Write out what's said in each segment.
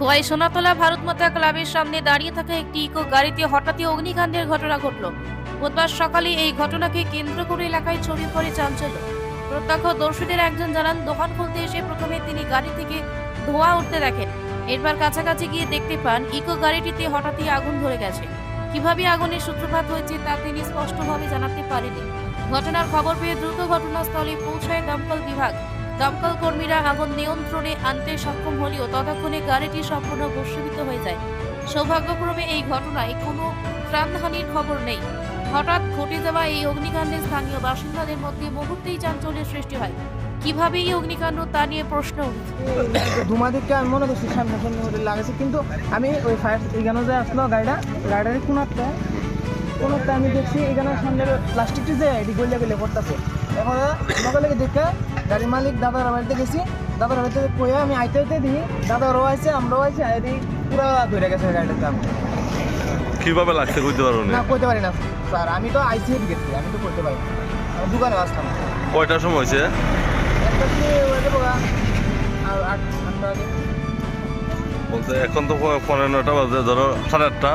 খোয়াই সোনাতলা ভারত মাতা ক্লাবের সামনে দাঁড়িয়ে থাকা একটি ইকো গাড়িতে হঠাৎই অগ্নিকাণ্ডের ঘটনা ঘটল। বুধবার সকালে এই ঘটনাকে কেন্দ্র করে এলাকায় ছড়িয়ে পড়ে চাঞ্চল্য। প্রত্যক্ষদর্শীদের একজন জানান, দোকান খুলতে এসে প্রথমে তিনি গাড়ি থেকে ধোঁয়া উঠতে দেখেন। এরপর কাছাকাছি গিয়ে দেখতে পান ইকো গাড়িটিতে হঠাৎই আগুন ধরে গেছে। কিভাবে আগুনের সূত্রপাত হয়েছে তা তিনি স্পষ্টভাবে জানাতে পারেননি। ঘটনার খবর পেয়ে দ্রুত ঘটনাস্থলে পৌঁছায় দমকল বিভাগ। দমকল কর্মীরা আগুন নিয়ন্ত্রণে আনতে সক্ষম হলেও ততক্ষণে গাড়িটি সম্পূর্ণ ভস্মীভূত হয়ে যায়। সৌভাগ্যক্রমে এই ঘটনায় কোনো প্রাণহানির খবর নেই। হঠাৎ ঘটে যাওয়া এই অগ্নিকাণ্ডে স্থানীয় বাসিন্দাদের মধ্যে মুহূর্তেই চাঞ্চল্যের সৃষ্টি হয়। কিভাবে এই অগ্নিকাণ্ড তা নিয়ে প্রশ্ন উঠেছে। ধুমা দিকটা আমি মনে করছি সামনে সামনে লাগাইছে, কিন্তু আমি ওই ফায়ার এখানে যে আসলো গাড়ির কোনটা আমি দেখছি এখানে সামনে প্লাস্টিকটি যে এটি গলিয়া গলিয়া পড়তেছে। এখন সকালে দেখে গাড়ির মালিক দাদার বাড়িতে গেছি, দাদার বাড়িতে কয়ে আমি আইতে দিই, দাদারও আছে আমরাও আছে, এটি পুরো ধরে গেছে গাড়িটাতে। কিভাবে লাগছে বুঝতে পারো না করতে পারি না স্যার, আমি তো আইসি গেছি, আমি তো করতে পারি না, আমি দোকানে আসতাম। কয়টার সময় হয়েছে? বলতে এখন তো 9:30 বাজে, ধরো 8:30।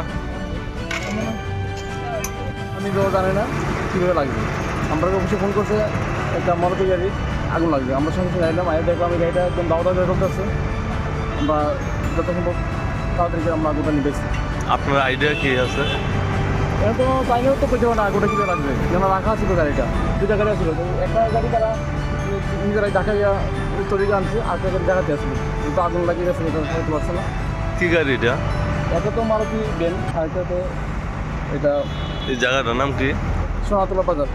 আমি তো জানি না কীভাবে লাগবে। আমরা অবশ্যই ফোন করছে একটা মারুতি গাড়ি আগুন লাগবে, আমরা সঙ্গে সঙ্গে আইলাম, আগে দেখলাম আমি গাড়িটা একদম দাওয়া দাওয়া করতেছে। আমরা যত সম্ভব তাড়াতাড়ি করে আমরা আগুনটা নিবেছি। আপনার আইডিয়া কি আছে? এটা তো টাইমেও তো করতে পারে না আগুনটা কীভাবে লাগবে, যেন রাখা ছিল গাড়িটা, দুটা গাড়ি আসলো, একটা গাড়ি তারা নিজেরাই ঢাকাইয়া উত্তর দিকে আনছে, আর একটা গাড়ি দেখাতে আসলো, কিন্তু আগুন লাগিয়ে গেছে, এটা হতে পারছে না। কি গাড়ি এটা? এটা তো মারুতি বেন, আর এটা তো এটা এই জায়গাটার নাম কি? সোনাতলা বাজার।